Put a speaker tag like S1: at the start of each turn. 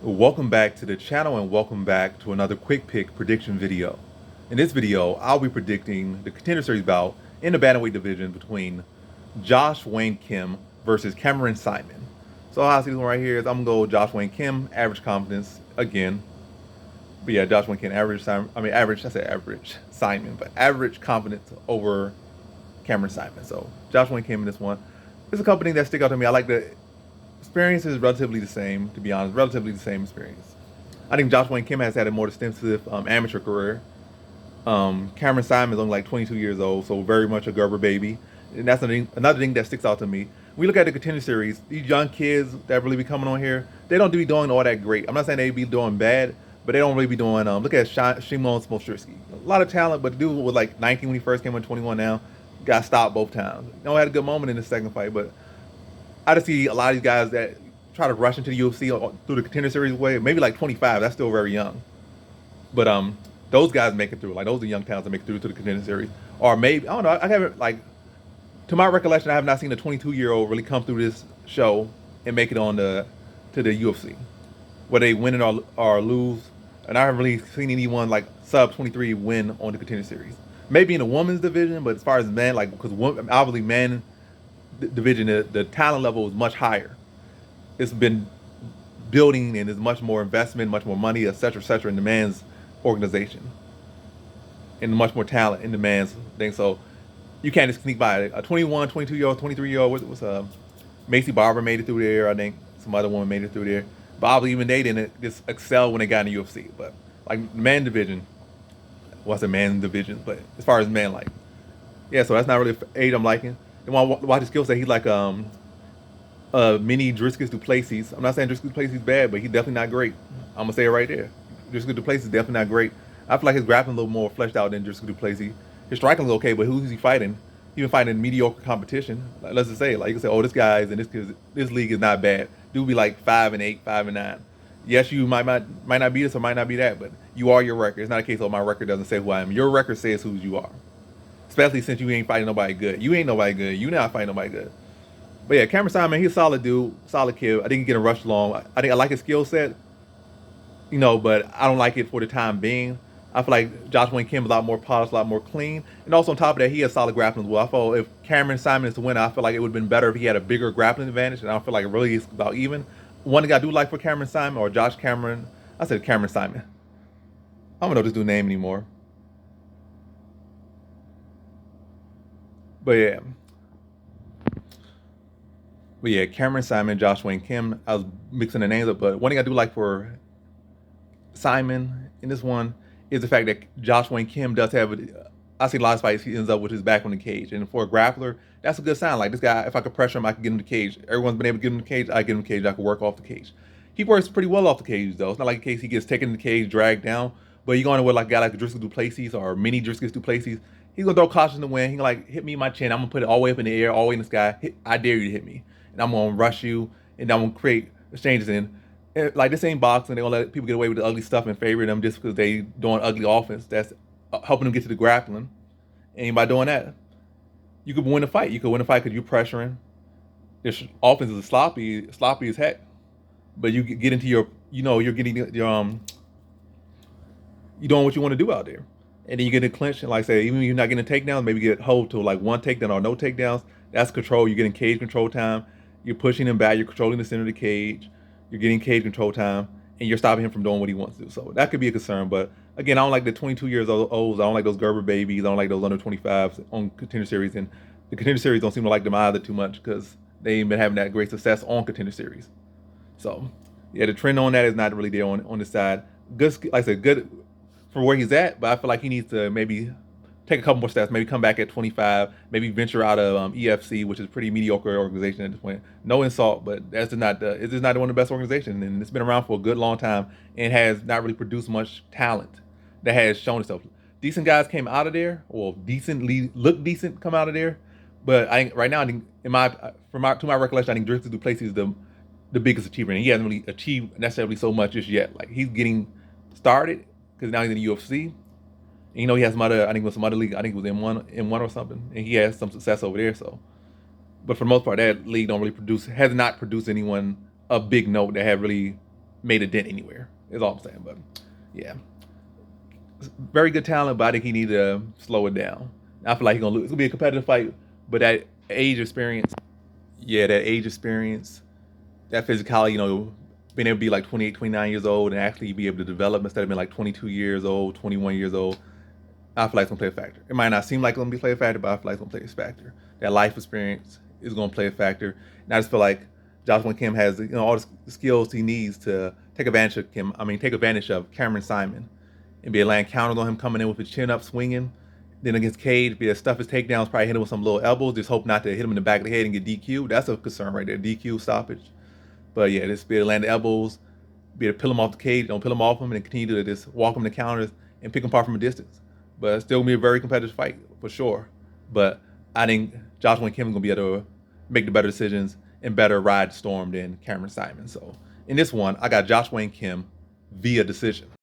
S1: Welcome back to the channel and welcome back to another quick pick prediction video. In this video, I'll be predicting the contender series bout in the bantamweight division between Wang Kim versus Cameron Saaiman. So how I see this one right here is I'm gonna go Wang Kim, average confidence again. But yeah, Wang Kim, average Simon, but average confidence over Cameron Saaiman. So Wang Kim in this one. It's a company that stick out to me. I like the experience is relatively the same, to be honest, relatively the same experience. I think Wang Kim has had a more extensive amateur career. Cameron Saaiman is only like 22 years old, so very much a Gerber baby. And that's another thing that sticks out to me. We look at the contender series, these young kids that really be coming on here, they don't be doing all that great. I'm not saying they be doing bad, but they don't really be doing, look at Shimon Smolstrisky. A lot of talent, but the dude was like 19 when he first came in, 21 now. Got stopped both times. You know, had a good moment in the second fight, but I just see a lot of these guys that try to rush into the UFC through the contender series way. Maybe like 25. That's still very young. But those guys make it through. Like those are young talents that make it through to the contender series. Or maybe I don't know. I haven't like, to my recollection, I have not seen a 22-year-old really come through this show and make it on to the UFC, where they win or lose. And I haven't really seen anyone like sub 23 win on the contender series. Maybe in the women's division, but as far as men, like because obviously men division, the talent level is much higher. It's been building and there's much more investment, much more money, et cetera, in the man's organization. And much more talent in the man's thing. So you can't just sneak by it. A 21, 22-year-old, 23-year-old, what's Macy Barber made it through there. I think some other woman made it through there. But obviously even they didn't just excel when they got in the UFC. But like the man division, what's a man division? But as far as men, like, yeah, so that's not really age I'm liking. And when I watch his skill set, he's like mini Driscus Duplessis. I'm not saying Driscus Duplessis is bad, but he's definitely not great. I'm gonna say it right there. Driscus Duplessis is definitely not great. I feel like his grappling a little more fleshed out than Driscus Duplessis. His striking is okay, but who's he fighting? He's been fighting mediocre competition. Like, let's just say, like you can say, oh, this guy's in this league is not bad. Dude be like 5-8, 5-9. Yes, you might not be this or might not be that, but you are your record. It's not a case of my record doesn't say who I am. Your record says who you are. Especially since you ain't fighting nobody good. You ain't nobody good. You not fighting nobody good. But yeah, Cameron Saaiman, he's a solid dude, solid kid. I didn't get a rush long. I think I like his skill set, but I don't like it for the time being. I feel like Wang Kim is a lot more polished, a lot more clean. And also on top of that, he has solid grappling as well. I feel if Cameron Saaiman is the winner, I feel like it would have been better if he had a bigger grappling advantage. And I don't feel like it really is about even. One thing I do like for Cameron Saaiman, or Josh Cameron, I said Cameron Saaiman. I don't know this dude's name anymore. But yeah. But yeah, Cameron Saaiman, Wang Kim. I was mixing the names up, but one thing I do like for Saaiman in this one is the fact that Wang Kim does have. I see a lot of fights he ends up with his back on the cage, and for a grappler, that's a good sign. Like this guy, if I could pressure him, I could get him in the cage. Everyone's been able to get him in the cage. I get him in the cage. I could work off the cage. He works pretty well off the cage though. It's not like a case he gets taken in the cage, dragged down. But you're going with like a guy like Driscus Duplessis or mini Driscus Duplessis. He's gonna throw caution to win. He like hit me in my chin. I'm gonna put it all the way up in the air, all the way in the sky. I dare you to hit me, and I'm gonna rush you, and I'm gonna create exchanges in. Like this ain't boxing. They're gonna let people get away with the ugly stuff and favor them just because they doing ugly offense. That's helping them get to the grappling. And by doing that, you could win the fight. You could win the fight because you're pressuring. This offense is sloppy as heck. But you get into you're getting you're doing what you want to do out there. And then you get in clinch, and like I say, even if you're not getting takedowns, maybe get hold to like one takedown or no takedowns. That's control. You're getting cage control time. You're pushing him back. You're controlling the center of the cage. You're getting cage control time, and you're stopping him from doing what he wants to do. So that could be a concern. But again, I don't like the 22 years olds. I don't like those Gerber babies. I don't like those under 25s on contender series. And the contender series don't seem to like them either too much because they ain't been having that great success on contender series. So yeah, the trend on that is not really there on this side. Good, like I said, good for where he's at, but I feel like he needs to maybe take a couple more steps, maybe come back at 25, maybe venture out of EFC, which is a pretty mediocre organization at this point. No insult, but it's just not one of the best organizations, and it's been around for a good long time and has not really produced much talent that has shown itself. Decent guys came out of there, or decently look decent come out of there, but I think right now, I think to my recollection, I think Driscus Duplessis is the biggest achiever, and he hasn't really achieved necessarily so much just yet. Like he's getting started because now he's in the UFC. And, he has some other, I think it was some other league, I think it was M1 or something, and he has some success over there. So, but for the most part, that league has not produced anyone of big note that have really made a dent anywhere. Is all I'm saying. But yeah, very good talent, but I think he needs to slow it down. I feel like he's gonna lose. It's gonna be a competitive fight, but that age experience, that physicality, being able to be like 28, 29 years old and actually be able to develop instead of being like 22 years old, 21 years old, I feel like it's gonna play a factor. It might not seem like it's gonna play a factor, but I feel like it's gonna play a factor. That life experience is gonna play a factor. And I just feel like Joshua Kim has all the skills he needs to take advantage of Cameron Saaiman and be able to land counters on him coming in with his chin up swinging. Then against Cage, be able to stuff his takedowns, probably hit him with some little elbows, just hope not to hit him in the back of the head and get DQ. That's a concern right there, DQ stoppage. But yeah, just be able to land the elbows, be able to peel him off the cage, don't peel him off him, and continue to just walk him to counters and pick him apart from a distance. But it's still gonna be a very competitive fight for sure. But I think Joshua Kim is gonna be able to make the better decisions and better ride the storm than Cameron Saaiman. So in this one, I got Joshua Kim via decision.